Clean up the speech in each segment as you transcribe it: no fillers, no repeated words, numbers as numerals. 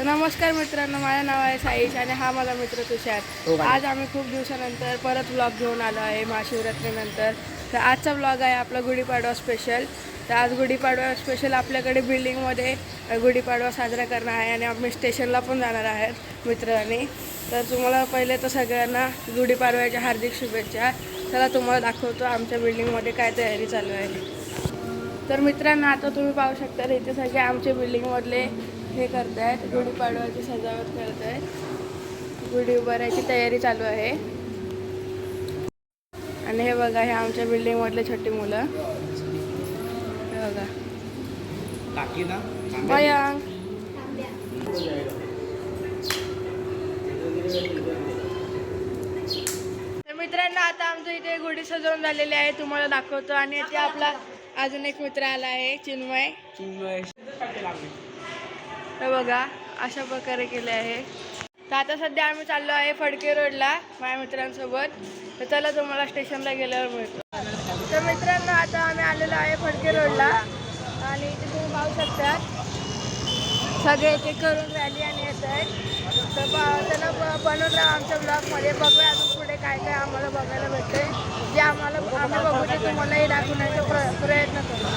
तर नमस्कार मित्रांनो, माझं नाव आहे साईश आणि हा माझा मित्र तुषार। आज आम्ही खूप दिवसानंतर परत व्लॉग घेऊन आलो आहे महाशिवरात्रीनंतर। तर आजचा व्लॉग आहे आपला गुढीपाडवा स्पेशल। तर आज गुढीपाडवा स्पेशल आपल्याकडे बिल्डिंगमध्ये गुढीपाडवा साजरा करणार आहे आणि आम्ही स्टेशनला पण जाणार आहेत मित्रांनी। तर तुम्हाला पहिले तर सगळ्यांना गुढीपाडव्याच्या हार्दिक शुभेच्छा। चला तुम्हाला दाखवतो आमच्या बिल्डिंगमध्ये काय तयारी चालू आहे। तर मित्रांनो, आता तुम्ही पाहू शकता इथे सगळे आमच्या बिल्डिंगमधले हे करतायत, गुढीपाडव्याची सजावट करतायत, गुढी उभारायची तयारी चालू आहे। आणि हे बघा, हे आमच्या बिल्डिंगमधले छोटी मुलं, हे बघा मयांक। तर मित्रांनो, आता आमच्या इथे गुढी सजवून झालेली आहे, तुम्हाला दाखवतो। आणि इथे आपला अजून एक मित्र आला आहे, चिन्मय। हे बघा, अशा प्रकारे केले आहे। तर आता सध्या आम्ही चाललो आहे फडके रोडला माझ्या मित्रांसोबत। तर चला तुम्हाला स्टेशनला गेल्यावर मिळतो। तर मित्रांनो, आता आम्ही आलेलो आहे फडके रोडला आणि इथे तुम्ही पाहू शकता सगळे इथे करून रॅली आणि येत आहेत। तर त्यांना बनवून राहा आमच्या ब्लॉगमध्ये। बघूया अजून पुढे काय काय आम्हाला बघायला भेटते, जे आम्ही बघू ते तुम्हालाही दाखवण्याचा प्रयत्न करू।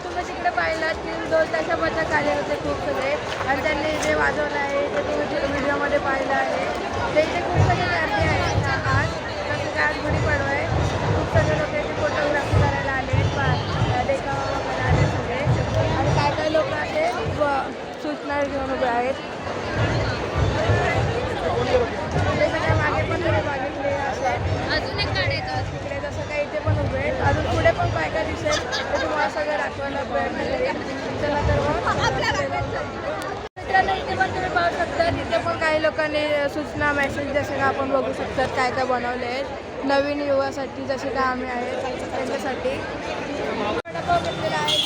तुम्ही तिकडे पाहिलं की दोन बचक आले होते खूप सगळे, आणि त्यांनी जे वाजवलं आहे ते तुम्ही व्हिडिओमध्ये पाहिलं आहे। ते इथे खूप सगळे गर्दी आहे आज, जसं काय आज गुढीपाडवा आहे। खूप सगळे लोक इथे फोटोग्राफी करायला आले, देखावा वगैरे आले सगळे, आणि काय काय लोक असे सूचना घेऊन उभे आहेत। ते सगळ्या मागे पण तुम्ही बघितले असेल, अजून एक काढायचं तिकडे जसं काही इथे पण उभे आहेत। अजून पुढे पण काय काय दिसेल ते तुम्हाला सगळं दाखवायला प्रयत्न करेल। चला तर मित्रांनो, इथे पण तुम्ही पाहू शकता, तिथे पण काही लोकांनी सूचना मेसेज जसे का आपण बघू शकतात काय काय बनवले आहेत नवीन युवासाठी, जसे का आम्ही आहेत त्यांच्यासाठी। वडापाव घेतलेला आहे,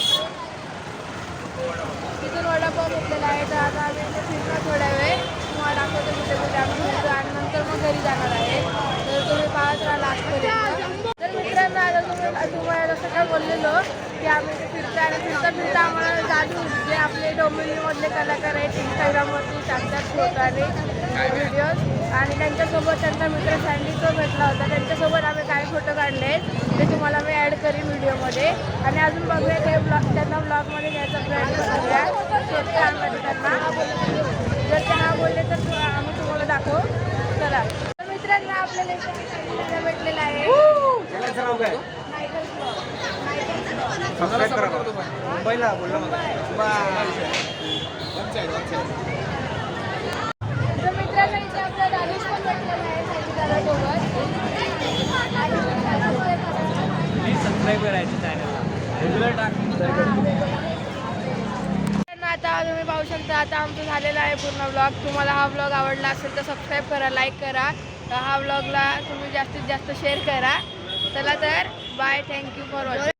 तिथून वडापाव घेतलेला आहे। तर आता आम्ही इथे फिरणार थोड्या वेळ, तुम्हाला दाखवतो कुठे कुठे आम्ही फिरतो आणि नंतर मग घरी जाणार आहे। तर तुम्ही पाहत राहा लास्टपर्यंत। तर मित्रांनो, आता तुम्हाला जसं काय बोललेलो की आम्ही इथे फिरतो आणि फिरता आम्हाला जादू जे आपले डोंबिवलीमधले कलाकार आहेत इंस्टाग्रामवरती टाकतात फोटो आणि व्हिडिओज, आणि त्यांच्यासोबत त्यांचा मित्र सँडी तो भेटला होता, त्यांच्यासोबत आम्ही काही फोटो काढले आहेत, ते तुम्हाला मी ॲड करीन व्हिडिओमध्ये। आणि अजून बघूया ते त्यांना ब्लॉगमध्ये घ्यायचा प्रयत्न करूया, शोधते आम्ही त्यांना। जर ते हा बोलले तर आम्ही तुम्हाला दाखवू। चला तर मित्रांनो, आपल्याला इथे भेटलेलं आहे मुंबईला बोलला तर मित्रांनो, इथे आपला दानिश पण भेटलेला आहे संगीतासोबत। सबस्क्राईब करायचं चॅनलला, रेग्युलर आता तुम्ही पाहू शकता, आता आमचं झालेलं आहे पूर्ण व्लॉग। तुम्हाला हा व्लॉग आवडला असेल तर सबस्क्राईब करा, लाईक करा, हा व्लॉगला तुम्ही जास्तीत जास्त शेअर करा। चला तर बाय, थँक्यू फॉर वॉचिंग।